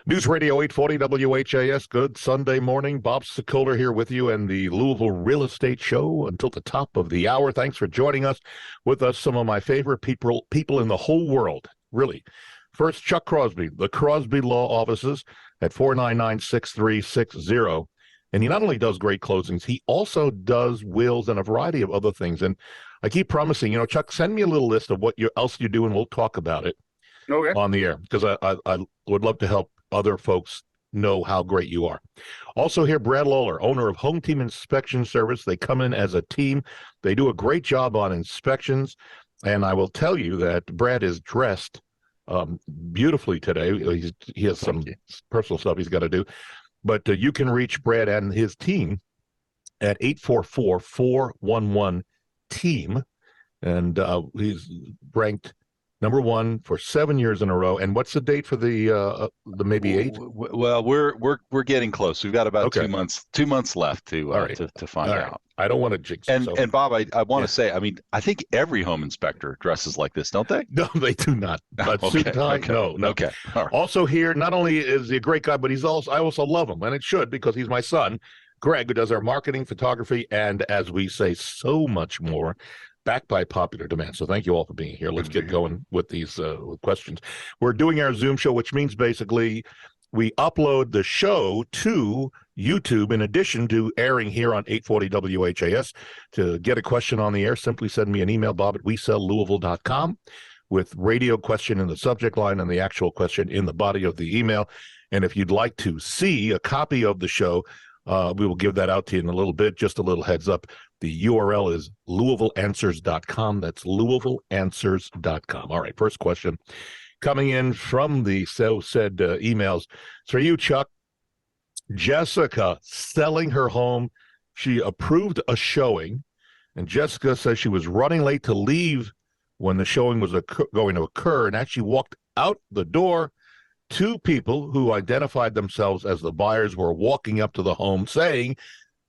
News Radio 840 WHAS. Good Sunday morning. Bob Sokoler here with you and the Louisville Real Estate Show until the top of the hour. Thanks for joining us. With us, some of my favorite people in the whole world, really. First, Chuck Crosby, the Crosby Law Offices at 499-6360. And he not only does great closings, he also does wills and a variety of other things. And I keep promising, Chuck, send me a little list of what else you do, and we'll talk about it on the air, because I would love to help other folks know how great you are. Also here, Brad Lawler, owner of Home Team Inspection Service. They come in as a team. They do a great job on inspections. And I will tell you that Brad is dressed beautifully today. He has some personal stuff he's got to do. But you can reach Brad and his team at 844-411-TEAM. And he's ranked number one for 7 years in a row. And what's the date for the maybe 8? Well, we're getting close. We've got about 2 months left to find out. I don't want to jinx it. And Bob, I want to say, I think every home inspector dresses like this, don't they? No, they do not. But suit and tie, no. Okay. All right. Also here, not only is he a great guy, but I also love him, and it should, because he's my son, Greg, who does our marketing, photography, and, as we say, so much more, backed by popular demand. So thank you all for being here. Let's get going with these questions. We're doing our Zoom show, which means basically we upload the show to YouTube in addition to airing here on 840 WHAS. To get a question on the air, simply send me an email, bob@WeSellLouisville.com, with radio question in the subject line and the actual question in the body of the email. And if you'd like to see a copy of the show, we will give that out to you in a little bit. Just a little heads up. The URL is LouisvilleAnswers.com. That's LouisvilleAnswers.com. All right, first question coming in from the so-said emails. It's for you, Chuck. Jessica selling her home. She approved a showing, and Jessica says she was running late to leave when the showing was going to occur, and actually walked out the door. Two people who identified themselves as the buyers were walking up to the home, saying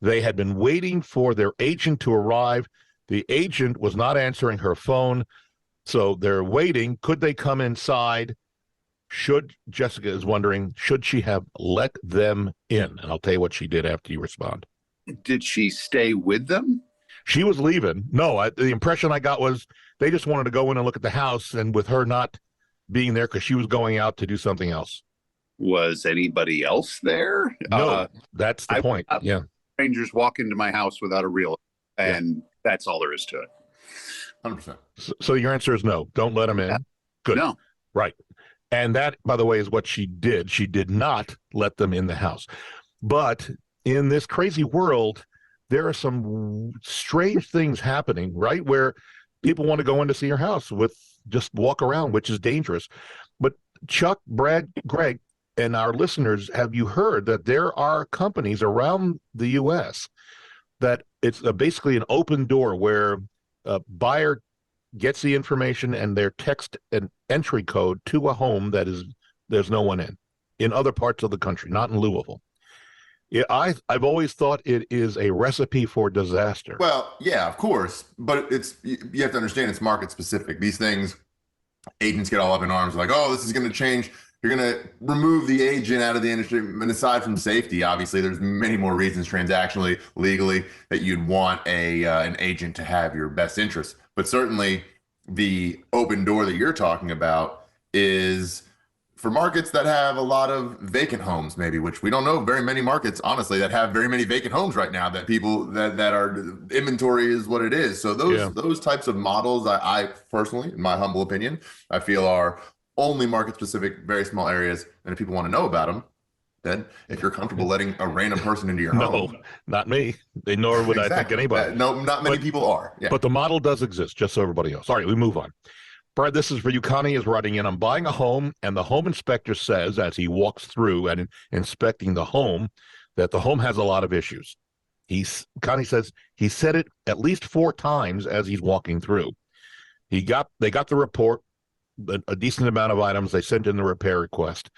they had been waiting for their agent to arrive. The agent was not answering her phone, so they're waiting. Could they come inside? Jessica is wondering, should she have let them in? And I'll tell you what she did after you respond. Did she stay with them? She was leaving. No, the impression I got was they just wanted to go in and look at the house, and with her not being there because she was going out to do something else. Was anybody else there? No, that's the point. Yeah. Strangers walk into my house without a real, and that's all there is to it. 100%. So your answer is no. Don't let them in. Good. No. Right. And that, by the way, is what she did. She did not let them in the house. But in this crazy world, there are some strange things happening, right, where people want to go in to see your house just walk around, which is dangerous. But Chuck, Brad, Greg, and our listeners, have you heard that there are companies around the U.S. that it's basically an open door where a buyer gets the information and their text and entry code to a home there's no one in other parts of the country, not in Louisville. I've always thought it is a recipe for disaster. Well, yeah, of course, but you have to understand it's market specific. These things, agents get all up in arms like, oh, this is going to change. You're going to remove the agent out of the industry. And aside from safety, obviously, there's many more reasons transactionally, legally, that you'd want an agent to have your best interests. But certainly the open door that you're talking about is for markets that have a lot of vacant homes, maybe, which we don't know very many markets, honestly, that have very many vacant homes right now, that people that are inventory is what it is. So those types of models, I personally, in my humble opinion, I feel are only market specific, very small areas. And if people want to know about them, then if you're comfortable letting a random person into your home. No, not me. Nor would I think anybody. No, not many people are. Yeah. But the model does exist, just so everybody else. All right, we move on. Brad, this is for you. Connie is writing in. I'm buying a home, and the home inspector says, as he walks through and inspecting the home, that the home has a lot of issues. Connie says he said it at least 4 times as he's walking through. They got the report, a decent amount of items. They sent in the repair request.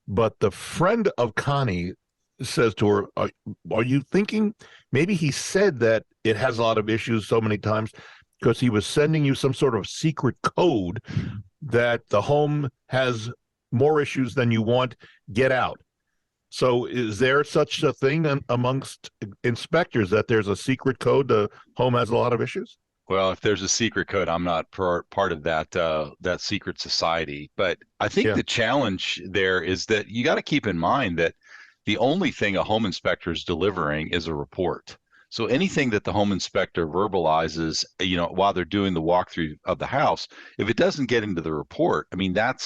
But the friend of Connie says to her, are you thinking maybe he said that it has a lot of issues so many times because he was sending you some sort of secret code that the home has more issues than you want, get out. So is there such a thing amongst inspectors that there's a secret code the home has a lot of issues? Well, if there's a secret code, I'm not part of that secret society. But I think the challenge there is that you got to keep in mind that the only thing a home inspector is delivering is a report. So anything that the home inspector verbalizes, while they're doing the walkthrough of the house, if it doesn't get into the report, I mean, that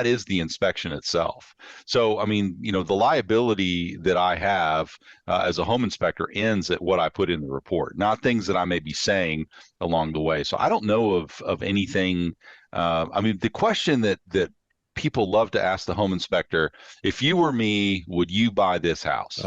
is the inspection itself. So, I mean, the liability that I have as a home inspector ends at what I put in the report, not things that I may be saying along the way. So I don't know of anything. I mean, the question that people love to ask the home inspector, if you were me, would you buy this house?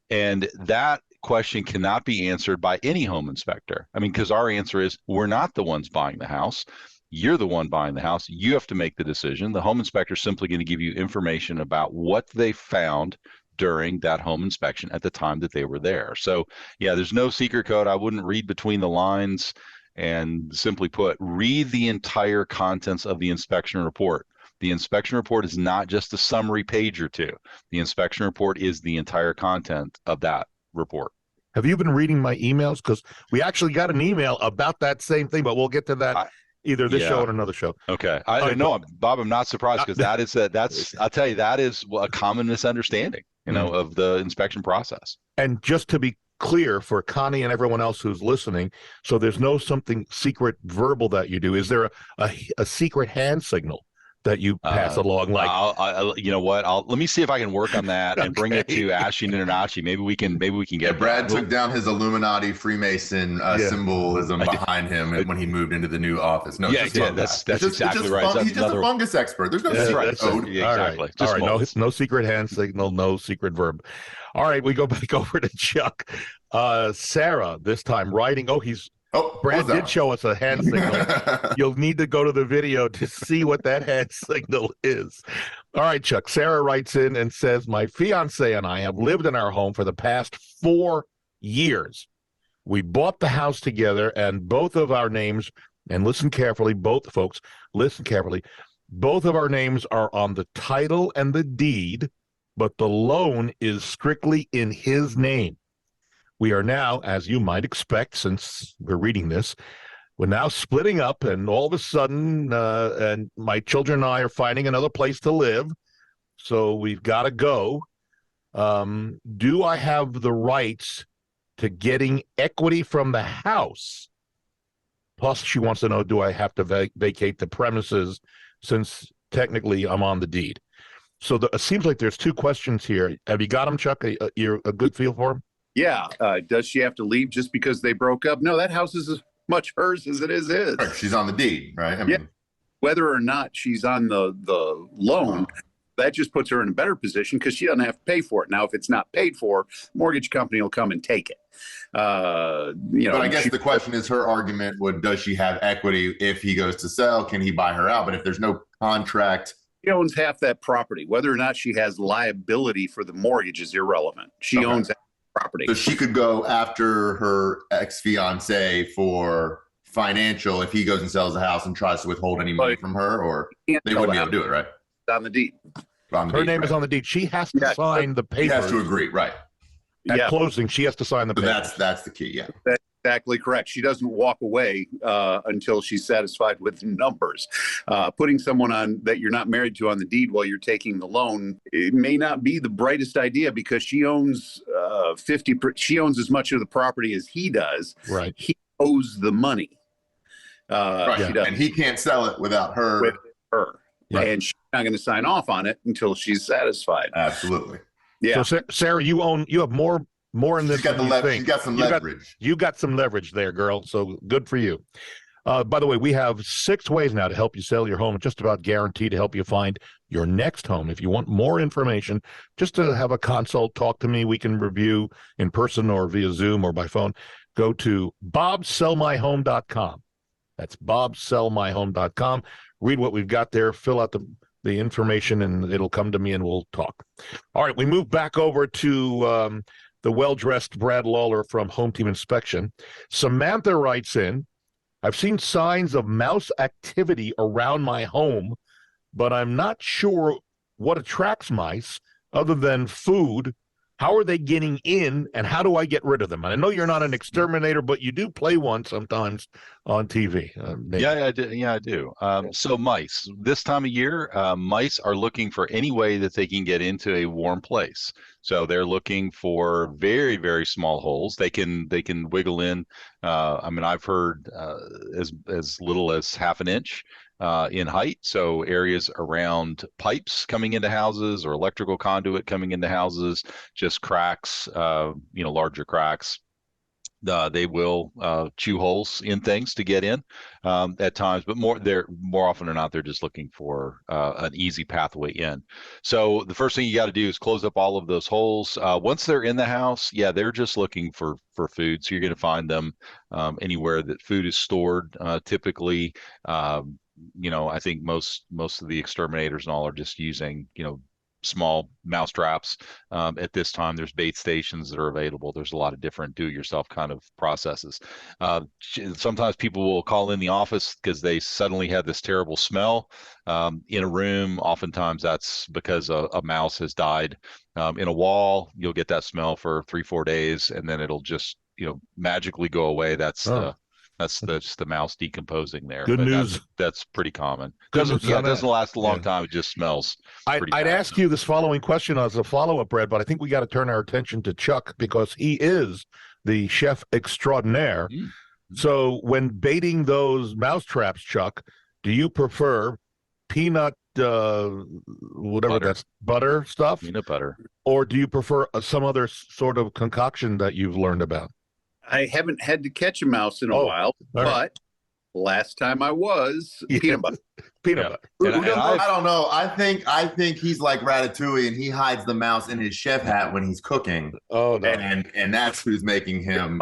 And that question cannot be answered by any home inspector. I mean, because our answer is we're not the ones buying the house. You're the one buying the house. You have to make the decision. The home inspector is simply going to give you information about what they found during that home inspection at the time that they were there. So, yeah, there's no secret code. I wouldn't read between the lines, and simply put, read the entire contents of the inspection report. The inspection report is not just a summary page or two. The inspection report is the entire content of that report. Have you been reading my emails? Because we actually got an email about that same thing, but we'll get to that either this show or another show. Okay. I know, Bob, I'm not surprised, because I'll tell you, that is a common misunderstanding, of the inspection process. And just to be clear for Connie and everyone else who's listening, so there's no something secret verbal that you do. Is there a secret hand signal that you pass along? Like, you know what? Let me see if I can work on that and bring it to Ashi and Internachi. Maybe we can get. Brad took down his Illuminati Freemason symbolism behind him when he moved into the new office. No, that's exactly right. He's just a fungus expert. There's no secret code. Exactly. All right. No secret hand signal. No secret verb. All right. We go back over to Chuck. Sarah this time writing. Brad did show us a hand signal. You'll need to go to the video to see what that hand signal is. All right, Chuck. Sarah writes in and says, my fiance and I have lived in our home for the past 4 years. We bought the house together, and both of our names, and listen carefully, both folks, listen carefully, both of our names are on the title and the deed, but the loan is strictly in his name. We are now, as you might expect, since we're reading this, we're now splitting up, and all of a sudden, and my children and I are finding another place to live, so we've got to go. Do I have the rights to getting equity from the house? Plus, she wants to know, do I have to vacate the premises since technically I'm on the deed? So it seems like there's 2 questions here. Have you got them, Chuck? You're a good feel for them? Yeah. Does she have to leave just because they broke up? No, that house is as much hers as it is his. Right, she's on the deed, right? Whether or not she's on the loan, that just puts her in a better position because she doesn't have to pay for it. Now, if it's not paid for, mortgage company will come and take it. But I guess the question is, her argument does she have equity if he goes to sell? Can he buy her out? But if there's no contract, she owns half that property. Whether or not she has liability for the mortgage is irrelevant. She owns that property. So she could go after her ex-fiance for financial if he goes and sells the house and tries to withhold any money from her, or they wouldn't be able to do it, right? On the deed. Her name is on the deed. She has to sign the papers. She has to agree, right? At closing, she has to sign the papers. That's the key, yeah. That's exactly correct. She doesn't walk away until she's satisfied with the numbers. Putting someone on that you're not married to on the deed while you're taking the loan, it may not be the brightest idea because she owns 50. She owns as much of the property as he does. Right. He owes the money. Right. And he can't sell it without her. With her. Right. And she's not going to sign off on it until she's satisfied. Absolutely. Yeah. So Sarah, you have more in this. She's got some leverage. You got some leverage there, girl. So good for you. By the way, we have 6 ways now to help you sell your home, just about guaranteed to help you find your next home. If you want more information, just to have a consult, talk to me. We can review in person or via Zoom or by phone. Go to bobsellmyhome.com. That's bobsellmyhome.com. Read what we've got there. Fill out the information, and it'll come to me, and we'll talk. All right, we move back over to the well-dressed Brad Lawler from Home Team Inspection. Samantha writes in, I've seen signs of mouse activity around my home, but I'm not sure what attracts mice other than food. How are they getting in, and how do I get rid of them? And I know you're not an exterminator, but you do play one sometimes on TV. Yeah, I do. Yeah, I do. So mice, this time of year, mice are looking for any way that they can get into a warm place. So they're looking for very, very small holes. They can wiggle in. I mean, I've heard as little as half an inch in height. So areas around pipes coming into houses or electrical conduit coming into houses, just cracks, larger cracks. They will chew holes in things to get in at times, but more often than not, they're just looking for an easy pathway in. So the first thing you got to do is close up all of those holes. Once they're in the house, yeah, they're just looking for food. So you're going to find them anywhere that food is stored. Typically, I think most of the exterminators and all are just using, small mouse traps. At this time, there's bait stations that are available. There's a lot of different do-it-yourself kind of processes. Sometimes people will call in the office because they suddenly have this terrible smell in a room. Oftentimes that's because a mouse has died in a wall. You'll get that smell for 3-4 days, and then it'll just magically go away. That's the mouse decomposing there. Good news. That's pretty common. It doesn't last a long time. It just smells. I'd ask you this following question as a follow-up, Brad, but I think we got to turn our attention to Chuck because he is the chef extraordinaire. Mm-hmm. So when baiting those mouse traps, Chuck, do you prefer peanut butter stuff? Peanut butter. Or do you prefer some other sort of concoction that you've learned about? I haven't had to catch a mouse in a while, but last time I was peanut butter. Butter. I don't know. I think he's like Ratatouille, and he hides the mouse in his chef hat when he's cooking. Oh no! And that's who's making him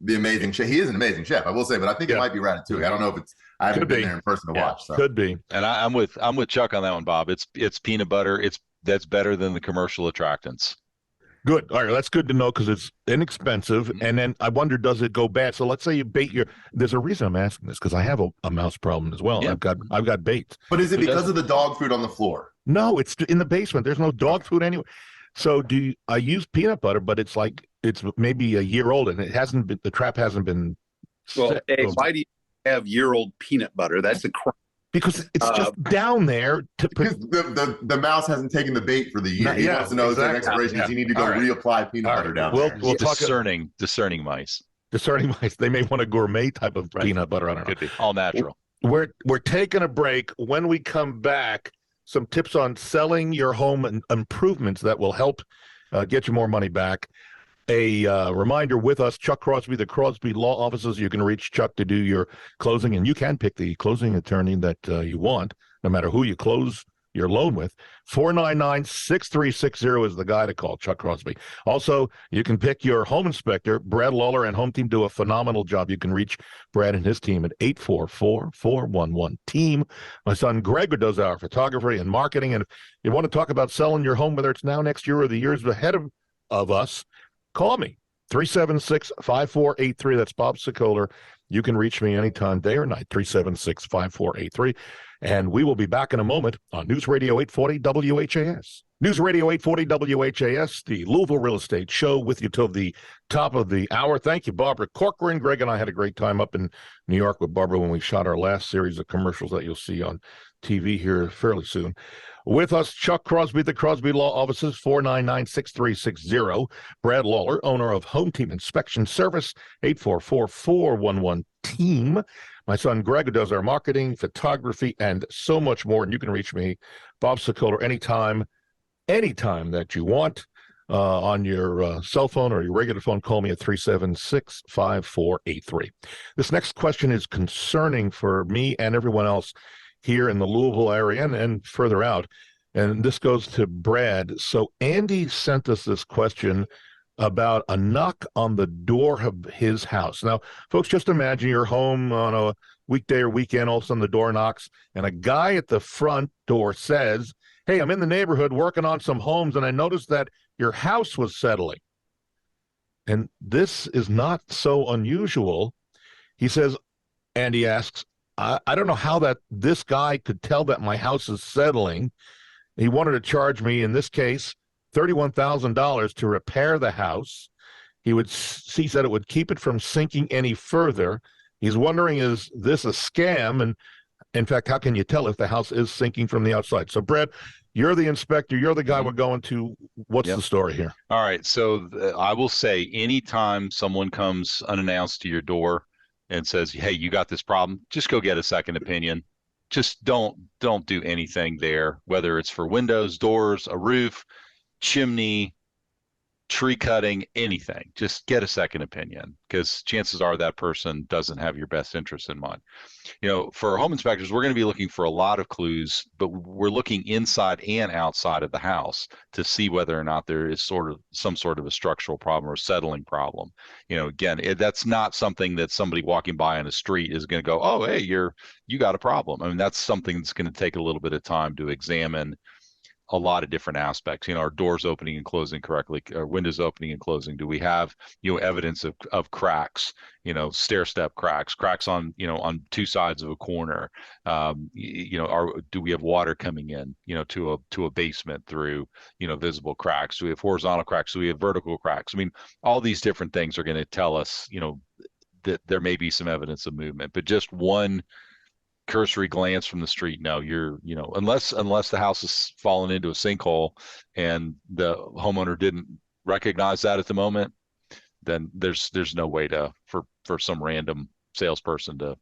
the amazing chef. He is an amazing chef, I will say, but I think it might be Ratatouille. I don't know if it's. I haven't been there in person to watch. So. Could be. And I'm with Chuck on that one, Bob. It's peanut butter. That's better than the commercial attractants. Good. All right, that's good to know because it's inexpensive. Mm-hmm. And then I wonder, does it go bad? So let's say you bait there's a reason I'm asking this because I have a mouse problem as well. Yeah. I've got baits. But is it because of the dog food on the floor? No, it's in the basement. There's no dog food anywhere. So I use peanut butter, but it's maybe a year old and the trap hasn't been. Well, why do you have year-old peanut butter? That's a crime. Because it's just down there. Because the mouse hasn't taken the bait for the year. He wants to know if there's expirations. You need to go reapply peanut butter down there. We'll talk discerning mice. Discerning mice. They may want a gourmet type of peanut butter. I don't know. Could be all natural. We're taking a break. When we come back, some tips on selling your home and improvements that will help get you more money back. A reminder with us, Chuck Crosby, the Crosby Law Offices. You can reach Chuck to do your closing, and you can pick the closing attorney that you want, no matter who you close your loan with. 499-6360 is the guy to call, Chuck Crosby. Also, you can pick your home inspector. Brad Lawler and home team do a phenomenal job. You can reach Brad and his team at 844-411-TEAM. My son Greg does our photography and marketing, and if you want to talk about selling your home, whether it's now, next year, or the years ahead of us, call me, 376-5483. That's Bob Sokoler. You can reach me anytime, day or night, 376-5483. And we will be back in a moment on News Radio 840 WHAS. News Radio 840 WHAS, the Louisville Real Estate Show, with you till the top of the hour. Thank you, Barbara Corcoran. Greg and I had a great time up in New York with Barbara when we shot our last series of commercials that you'll see on TV here fairly soon. With us, Chuck Crosby, the Crosby Law Offices, 499-6360. Brad Lawler, owner of Home Team Inspection Service, 844-411-TEAM. My son Greg, who does our marketing, photography, and so much more. And you can reach me, Bob Sokoler, anytime that you want on your cell phone or your regular phone. Call me at 376-5483. This next question is concerning for me and everyone else here in the Louisville area and further out. And this goes to Brad. So Andy sent us this question about a knock on the door of his house. Now, folks, just imagine you're home on a weekday or weekend, all of a sudden the door knocks, and a guy at the front door says, "Hey, I'm in the neighborhood working on some homes, and I noticed that your house was settling." And this is not so unusual. He says, Andy asks, I don't know how that this guy could tell that my house is settling. He wanted to charge me, in this case, $31,000 to repair the house. He said it would keep it from sinking any further. He's wondering, is this a scam? And in fact, how can you tell if the house is sinking from the outside? So, Brad, you're the inspector. You're the guy we're going to. What's the story here? All right. So I will say, anytime someone comes unannounced to your door and says, "Hey, you got this problem," just go get a second opinion. Just don't do anything there, whether it's for windows, doors, a roof, chimney, tree cutting, anything. Just get a second opinion, because chances are that person doesn't have your best interest in mind. For home inspectors, we're going to be looking for a lot of clues, but we're looking inside and outside of the house to see whether or not there is some sort of a structural problem or settling problem. Again, that's not something that somebody walking by on the street is going to go, "Oh, hey, you got a problem." I mean, that's something that's going to take a little bit of time to examine a lot of different aspects. Our doors opening and closing correctly, our windows opening and closing. Do we have, evidence of cracks, stair step cracks on, on two sides of a corner? Do we have water coming in, to a basement through, visible cracks? Do we have horizontal cracks? Do we have vertical cracks? I mean, all these different things are going to tell us, that there may be some evidence of movement, but just one cursory glance from the street, no, unless the house has fallen into a sinkhole and the homeowner didn't recognize that at the moment, then there's no way for some random salesperson to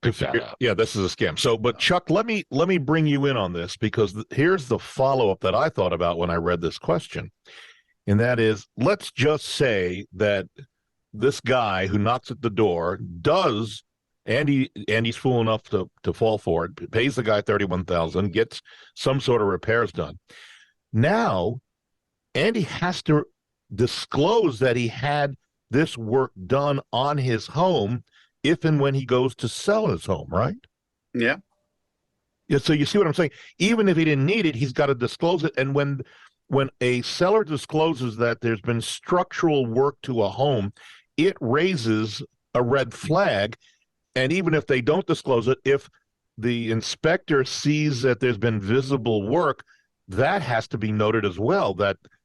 pick that up. Yeah, this is a scam. So, but Chuck, let me bring you in on this, because here's the follow-up that I thought about when I read this question. And that is, let's just say that this guy who knocks at the door does, and he's fool enough to fall for it, pays the guy $31,000, gets some sort of repairs done. Now, Andy has to disclose that he had this work done on his home if and when he goes to sell his home, right? Yeah. Yeah. So you see what I'm saying? Even if he didn't need it, he's got to disclose it. And when a seller discloses that there's been structural work to a home, it raises a red flag. And even if they don't disclose it, if the inspector sees that there's been visible work, that has to be noted as well.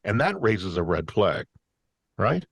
And that raises a red flag, right?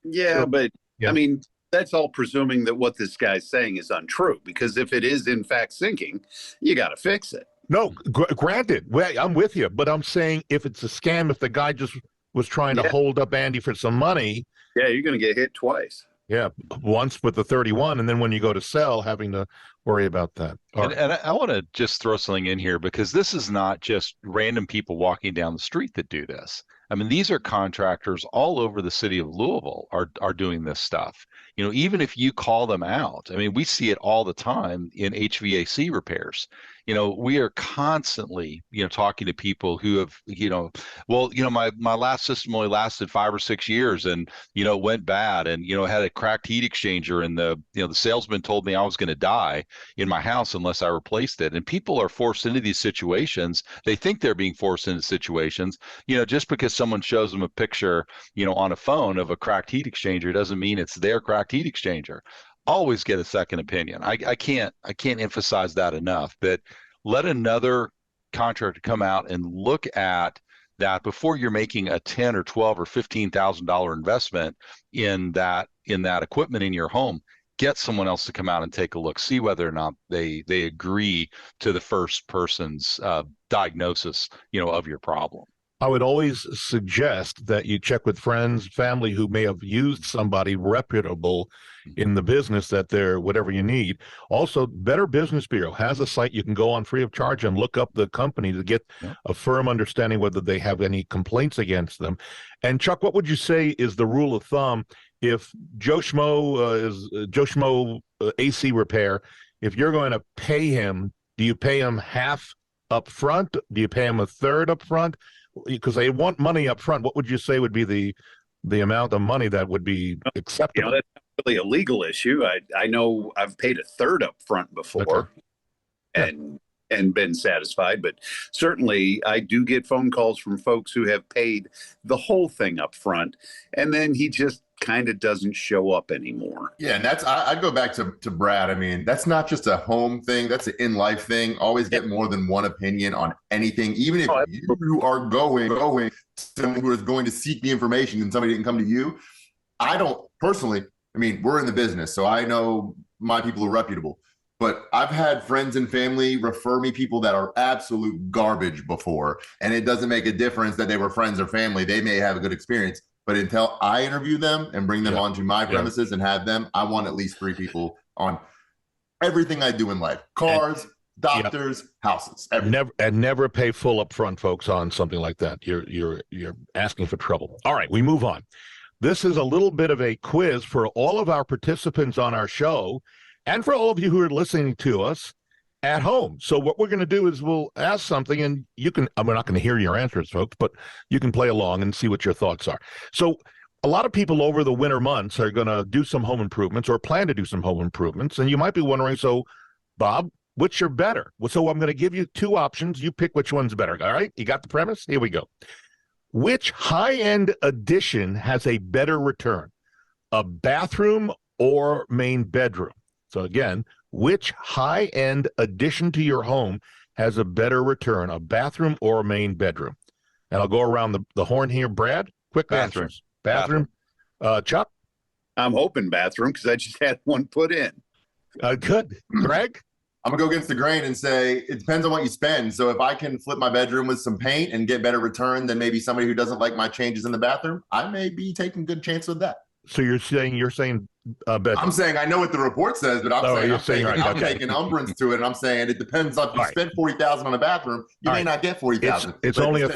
Yeah, but I mean, that's all presuming that what this guy's saying is untrue, because if it is in fact sinking, you got to fix it. No, granted, I'm with you, but I'm saying if it's a scam, if the guy just was trying to hold up Andy for some money. Yeah, you're going to get hit twice. Yeah, once with the 31, and then when you go to sell, having to worry about that. And I want to just throw something in here, because this is not just random people walking down the street that do this. I mean, these are contractors all over the city of Louisville are doing this stuff. Even if you call them out, I mean, we see it all the time in HVAC repairs. We are constantly, talking to people who have, my last system only lasted 5 or 6 years, and, went bad, and, had a cracked heat exchanger, and the salesman told me I was going to die in my house unless I replaced it. And people are forced into these situations. They think they're being forced into situations, just because someone shows them a picture, on a phone of a cracked heat exchanger doesn't mean it's their cracked heat exchanger. Always get a second opinion. I can't emphasize that enough, but let another contractor come out and look at that before you're making a $10 or $12 or $15,000 investment in that equipment in your home. Get someone else to come out and take a look, see whether or not they agree to the first person's diagnosis, of your problem. I would always suggest that you check with friends, family who may have used somebody reputable in the business, that they're whatever you need. Also, Better Business Bureau has a site you can go on free of charge and look up the company to get a firm understanding whether they have any complaints against them. And Chuck, what would you say is the rule of thumb if Joe Schmo AC repair, if you're going to pay him, do you pay him half up front? Do you pay him a third up front? Because they want money up front. What would you say would be the amount of money that would be acceptable? That's not really a legal issue. I know I've paid a third up front before. Okay. And and been satisfied. But certainly I do get phone calls from folks who have paid the whole thing up front, and then he just kind of doesn't show up anymore. Yeah, and I'd go back to Brad. I mean, that's not just a home thing, that's an in-life thing. Always get more than one opinion on anything, even if you are going to someone who is going to seek the information and somebody didn't come to you. I don't personally, I mean, we're in the business, so I know my people are reputable. But I've had friends and family refer me people that are absolute garbage before, and it doesn't make a difference that they were friends or family. They may have a good experience, but until I interview them and bring them onto my premises and have them, I want at least 3 people on everything I do in life: cars, doctors, houses. Everything. Never pay full upfront, folks, on something like that. You're asking for trouble. All right, we move on. This is a little bit of a quiz for all of our participants on our show, and for all of you who are listening to us at home. So what we're going to do is we'll ask something, and you can, we're not going to hear your answers, folks, but you can play along and see what your thoughts are. So a lot of people over the winter months are going to do some home improvements or plan to do some home improvements. And you might be wondering, so Bob, which are better? Well, so I'm going to give you 2 options. You pick which one's better. All right. You got the premise? Here we go. Which high-end addition has a better return? A bathroom or main bedroom? So again, which high-end addition to your home has a better return, a bathroom or a main bedroom? And I'll go around the horn here. Brad, quick answers. Bathroom. Chuck? I'm hoping bathroom because I just had one put in. Good. Greg? I'm going to go against the grain and say it depends on what you spend. So if I can flip my bedroom with some paint and get better return than maybe somebody who doesn't like my changes in the bathroom, I may be taking good chance with that. So you're saying bedroom. I'm saying I know what the report says, but I'm taking umbrance to it, and I'm saying it depends on if you spend $40,000 on a bathroom, you may not get $40,000. It's only a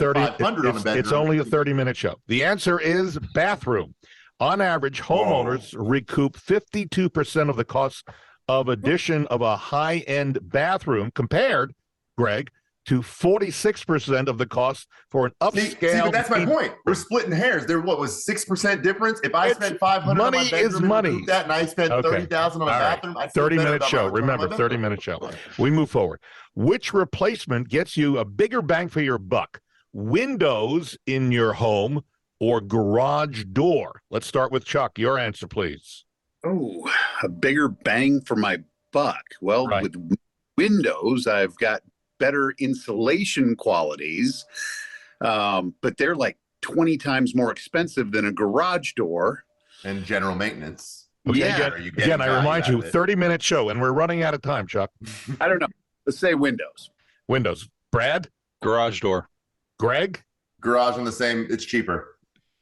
30-minute show. The answer is bathroom. On average, homeowners recoup 52% of the cost of addition of a high-end bathroom compared, Greg, to 46% of the cost for an upscale. See, but that's my point. We're splitting hairs. There, what was 6% difference? If I spent $500 on my bedroom, is money. That, and I spent $30,000 on a bathroom, I'd 30-minute show. Remember, 30-minute show. We move forward. Which replacement gets you a bigger bang for your buck? Windows in your home or garage door? Let's start with Chuck. Your answer, please. Oh, a bigger bang for my buck. Well, with windows, I've got better insulation qualities, but they're like 20 times more expensive than a garage door. And general maintenance. Okay, again, I remind you, 30-minute show, and we're running out of time, Chuck. I don't know. Let's say windows. Windows. Brad? Garage door. Greg? Garage on the same, it's cheaper.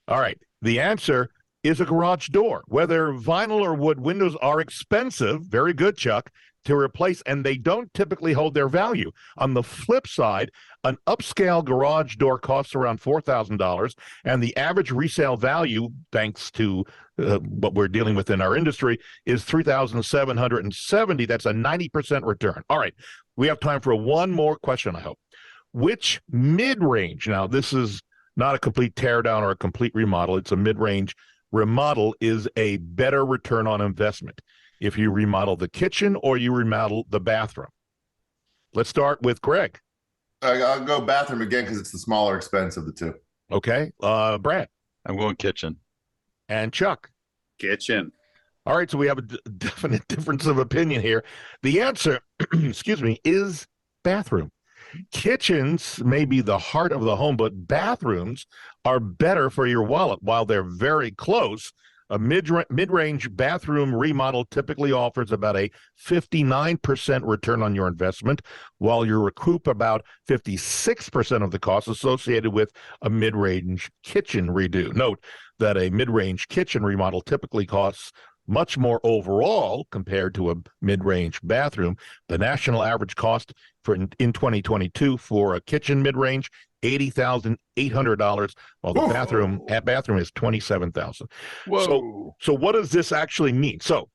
All right. The answer is a garage door. Whether vinyl or wood, windows are expensive. Very good, Chuck. To replace, and they don't typically hold their value. On the flip side, an upscale garage door costs around $4,000, and the average resale value, thanks to what we're dealing with in our industry, is $3,770. That's a 90% return. All right, we have time for one more question, I hope. Which mid-range, now this is not a complete teardown or a complete remodel, it's a mid-range remodel, is a better return on investment? If you remodel the kitchen or you remodel the bathroom? Let's start with Greg. I'll go bathroom again because it's the smaller expense of the 2. Okay. Brad? I'm going kitchen. And Chuck? Kitchen. All right, so we have a definite difference of opinion here. The answer, excuse me, is bathroom. Kitchens may be the heart of the home, but bathrooms are better for your wallet. While they're very close, a mid-range bathroom remodel typically offers about a 59% return on your investment, while you recoup about 56% of the costs associated with a mid-range kitchen redo. Note that a mid-range kitchen remodel typically costs much more overall compared to a mid-range bathroom. The national average cost in 2022 for a kitchen mid-range, $80,800, while the bathroom is $27,000. So what does this actually mean? So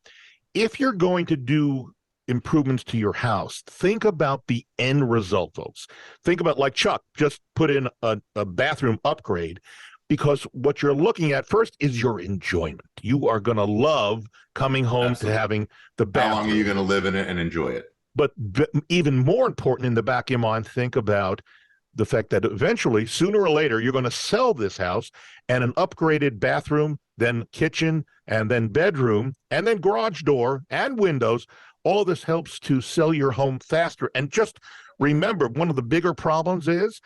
if you're going to do improvements to your house, think about the end result, folks. Think about, like Chuck just put in a bathroom upgrade, because what you're looking at first is your enjoyment. You are going to love coming home to having the bathroom. How long are you going to live in it and enjoy it? But even more important in the back of your mind, think about the fact that eventually, sooner or later, you're going to sell this house, and an upgraded bathroom, then kitchen, and then bedroom, and then garage door and windows. All of this helps to sell your home faster. And just remember, one of the bigger problems is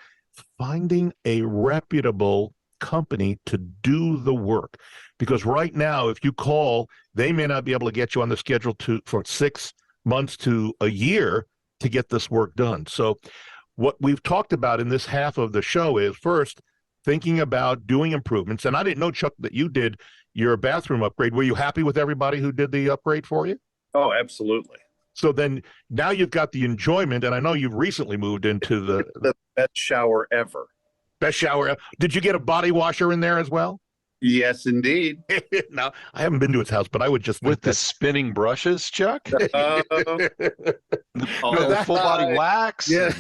finding a reputable company to do the work. Because right now, if you call, they may not be able to get you on the schedule for 6 months to a year to get this work done. So what we've talked about in this half of the show is, first, thinking about doing improvements. And I didn't know, Chuck, that you did your bathroom upgrade. Were you happy with everybody who did the upgrade for you? Oh, absolutely. So then now you've got the enjoyment, and I know you've recently moved into the best shower ever. Best shower ever. Did you get a body washer in there as well? Yes, indeed. Now, I haven't been to his house, but I would just with the spinning brushes, Chuck. No, that's full body wax. Yeah,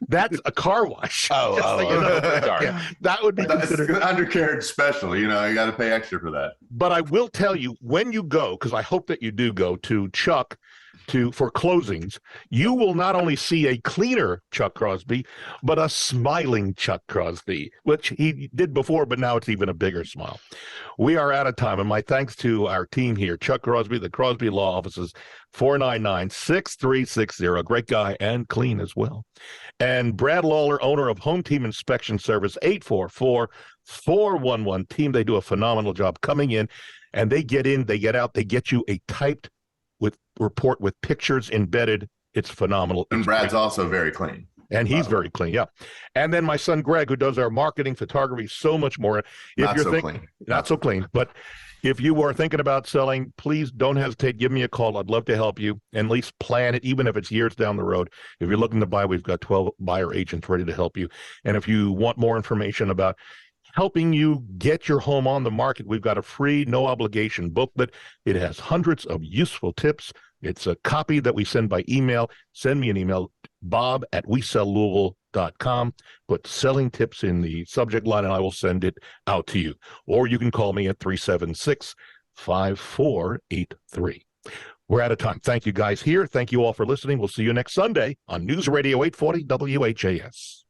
that's a car wash. Sorry. That would be considered undercarriage special. You got to pay extra for that. But I will tell you, when you go, because I hope that you do go to Chuck for closings, you will not only see a cleaner Chuck Crosby, but a smiling Chuck Crosby, which he did before, but now it's even a bigger smile. We are out of time, and my thanks to our team here, Chuck Crosby, the Crosby Law Offices, 499-6360, great guy and clean as well. And Brad Lawler, owner of Home Team Inspection Service, 844-411-TEAM. They do a phenomenal job coming in, and they get in, they get out, they get you a typed report with pictures embedded. It's phenomenal. And Brad's also very clean. And he's very clean, yeah. And then my son Greg, who does our marketing, photography, so much more. Not so clean. But if you are thinking about selling, please don't hesitate. Give me a call. I'd love to help you, and at least plan it, even if it's years down the road. If you're looking to buy, we've got 12 buyer agents ready to help you. And if you want more information about helping you get your home on the market, we've got a free, no obligation booklet. It has hundreds of useful tips. It's a copy that we send by email. Send me an email, bob@wesellouisville.com. Put selling tips in the subject line, and I will send it out to you. Or you can call me at 376-5483. We're out of time. Thank you guys here. Thank you all for listening. We'll see you next Sunday on News Radio 840 WHAS.